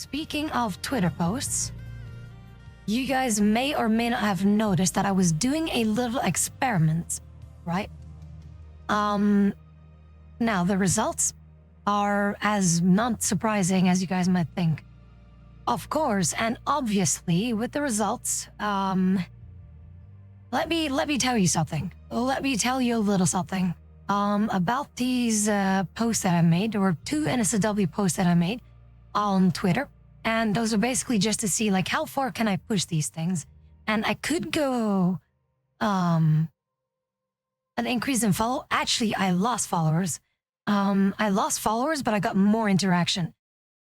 speaking of Twitter posts, you guys may or may not have noticed that I was doing a little experiment, right? Now the results are as not surprising as you guys might think. Of course, and obviously with the results, let me tell you something. Let me tell you a little something about these posts that I made, or 2 NSFW posts that I made on Twitter. And those are basically just to see like how far can I push these things. And I could go an increase in follow. Actually, I lost followers. I lost followers, but I got more interaction.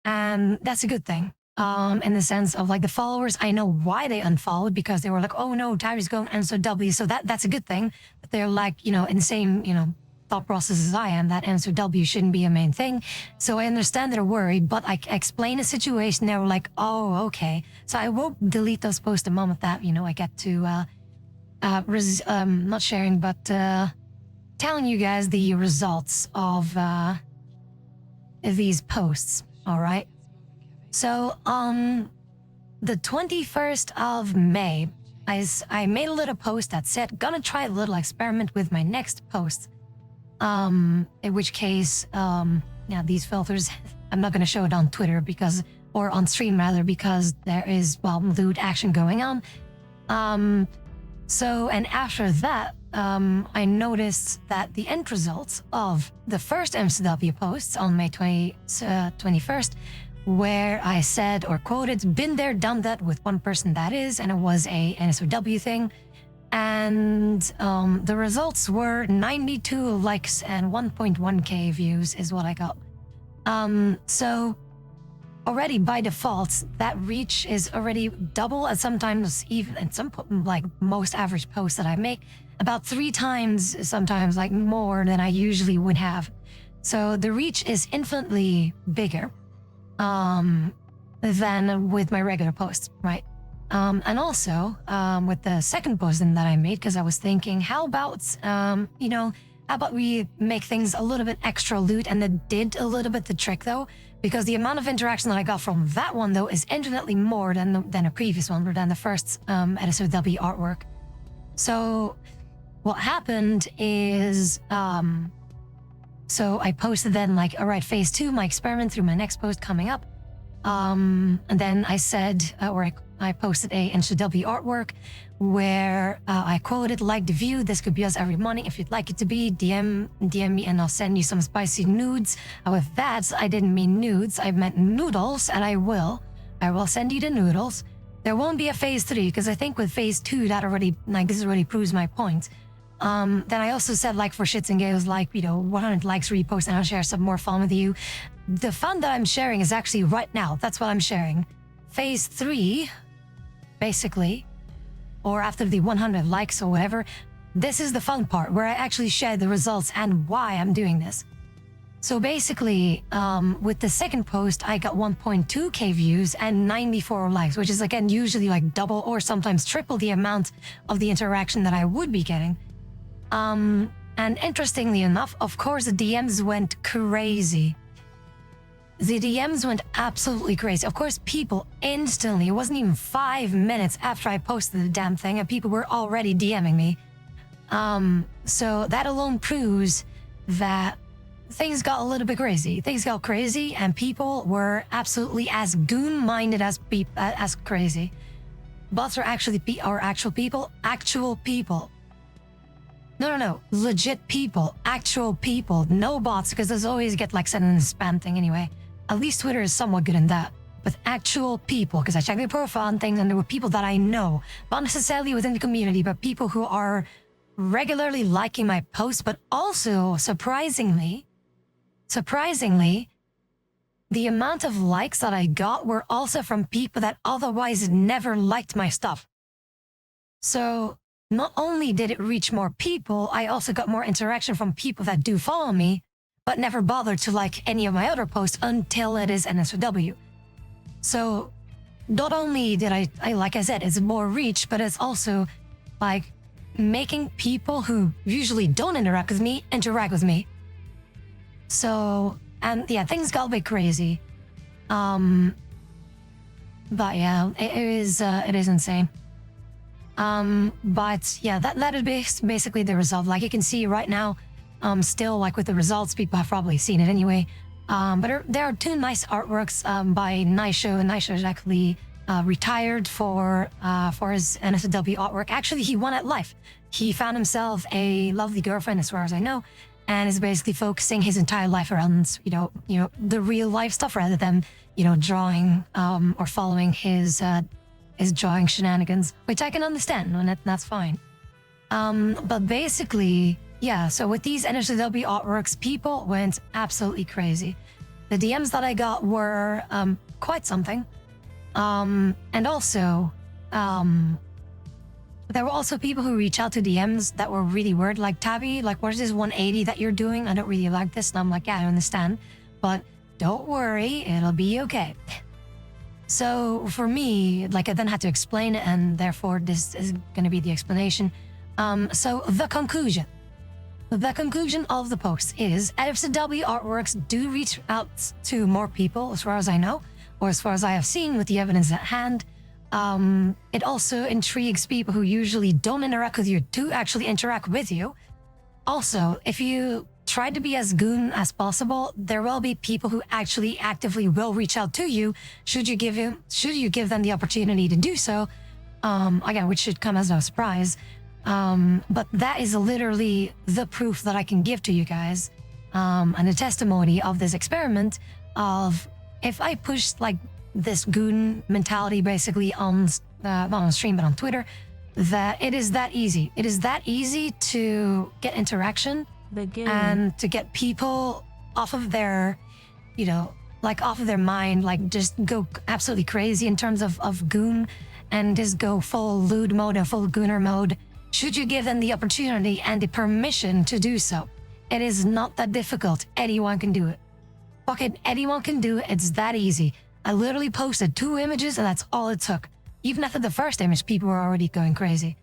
And that's a good thing. In the sense of like the followers, I know why they unfollowed, because they were like, oh no, Tyree's going NSFW. So that's a good thing. But they're like, in the same, thought process as I am, that NSFW shouldn't be a main thing. So I understand their worry, but I explain the situation. They were like, oh, okay. So I won't delete those posts the moment that, I get to, not sharing, but telling you guys the results of these posts, all right? So on the 21st of May, I made a little post that said, gonna try a little experiment with my next post. In which case, these filters, I'm not gonna show it on Twitter or on stream rather, because there is, lewd action going on. And after that, I noticed that the end results of the first NSFW posts on May 21st, where I said or quoted, been there, done that with one person, that is, and it was a NSFW thing. And the results were 92 likes and 1.1k views is what I got. So already by default, that reach is already double, and sometimes even, and some like most average posts that I make, about 3 times, sometimes like more than I usually would have. So the reach is infinitely bigger than with my regular posts, right? And also with the second post that I made, because I was thinking, how about we make things a little bit extra lewd, and it did a little bit the trick though, because the amount of interaction that I got from that one though is infinitely more than a previous one, or than the first NSFW artwork. So what happened is, so I posted then like, all right, phase 2, my experiment through my next post coming up. And then I said, I posted a NSFW artwork where I quoted, like the view, this could be us every morning. If you'd like it to be, DM me and I'll send you some spicy nudes. With that, I didn't mean nudes, I meant noodles, and I will send you the noodles. There won't be a phase 3, because I think with phase 2, this already proves my point. Then I also said, like, for shits and giggles, like, 100 likes, repost, and I'll share some more fun with you. The fun that I'm sharing is actually right now. That's what I'm sharing. Phase 3, basically, or after the 100 likes or whatever, this is the fun part where I actually share the results and why I'm doing this. So basically, with the second post, I got 1.2k views and 94 likes, which is, again, usually like double or sometimes triple the amount of the interaction that I would be getting. And interestingly enough, of course, the DMs went crazy. The DMs went absolutely crazy. Of course, people instantly, it wasn't even 5 minutes after I posted the damn thing, and people were already DMing me. So that alone proves that things got a little bit crazy. Things got crazy, and people were absolutely as goon-minded as crazy. Bots are actually actual people. Actual people. No. Legit people. Actual people. No bots, because those always get like sent in the spam thing anyway. At least Twitter is somewhat good in that. But actual people, because I checked their profile and things, and there were people that I know. Not necessarily within the community, but people who are regularly liking my posts, but also, surprisingly, the amount of likes that I got were also from people that otherwise never liked my stuff. So not only did it reach more people, I also got more interaction from people that do follow me, but never bothered to like any of my other posts until it is NSFW. So not only did I like I said, it's more reach, but it's also like making people who usually don't interact with me interact with me. So, and yeah, things got a bit crazy. But yeah, it is insane. But yeah, that is basically the result. Like you can see right now, still like with the results, people have probably seen it anyway. But there are two nice artworks by Naisho. Naisho is actually retired for his NSFW artwork. Actually, he won at life. He found himself a lovely girlfriend, as far as I know, and is basically focusing his entire life around the real life stuff rather than drawing or following his drawing shenanigans, which I can understand, and that's fine. But basically, yeah, so with these NSFW artworks, people went absolutely crazy. The DMs that I got were quite something. And also, there were also people who reach out to DMs that were really weird, like, Tabby, like, what is this 180 that you're doing? I don't really like this. And I'm like, yeah, I understand, but don't worry, it'll be okay. So for me, like, I then had to explain it, and therefore this is going to be the explanation. So the conclusion of the post is NSFW artworks do reach out to more people, as far as I know, or as far as I have seen with the evidence at hand. It also intrigues people who usually don't interact with you to actually interact with you. Also, if you try to be as goon as possible, there will be people who actually actively will reach out to you should you give them the opportunity to do so. Again, which should come as no surprise. But that is literally the proof that I can give to you guys, and a testimony of this experiment of if I push like this goon mentality basically on stream, but on Twitter, that it is that easy. It is that easy to get interaction and to get people off of their, off of their mind, like just go absolutely crazy in terms of goon and just go full lewd mode and full gooner mode. Should you give them the opportunity and the permission to do so? It is not that difficult. Anyone can do it. Fucking anyone can do it. It's that easy. I literally posted 2 images and that's all it took. Even after the first image, people were already going crazy.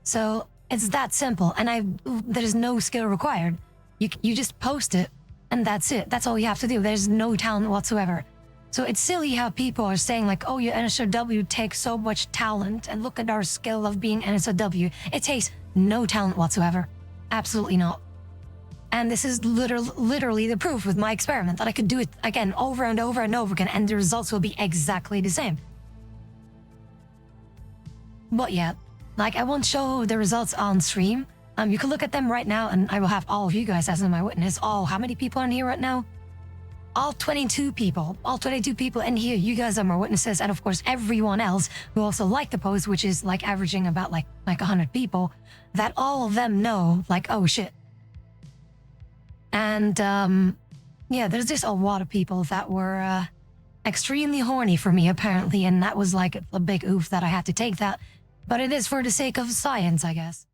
So it's that simple, and there is no skill required. You just post it, and that's it. That's all you have to do. There's no talent whatsoever. So it's silly how people are saying like, oh, your NSFW takes so much talent, and look at our skill of being NSFW. It takes no talent whatsoever. Absolutely not. And this is literally the proof with my experiment that I could do it again over and over and over again, and the results will be exactly the same. But yeah, like, I won't show the results on stream. You can look at them right now, and I will have all of you guys as my witness. Oh, how many people are in here right now? All 22 people. All 22 people in here. You guys are my witnesses, and of course everyone else who also liked the post, which is like averaging about like 100 people. That all of them know, like, oh shit. And yeah, there's just a lot of people that were extremely horny for me apparently, and that was like a big oof that I had to take that. But it is for the sake of science, I guess.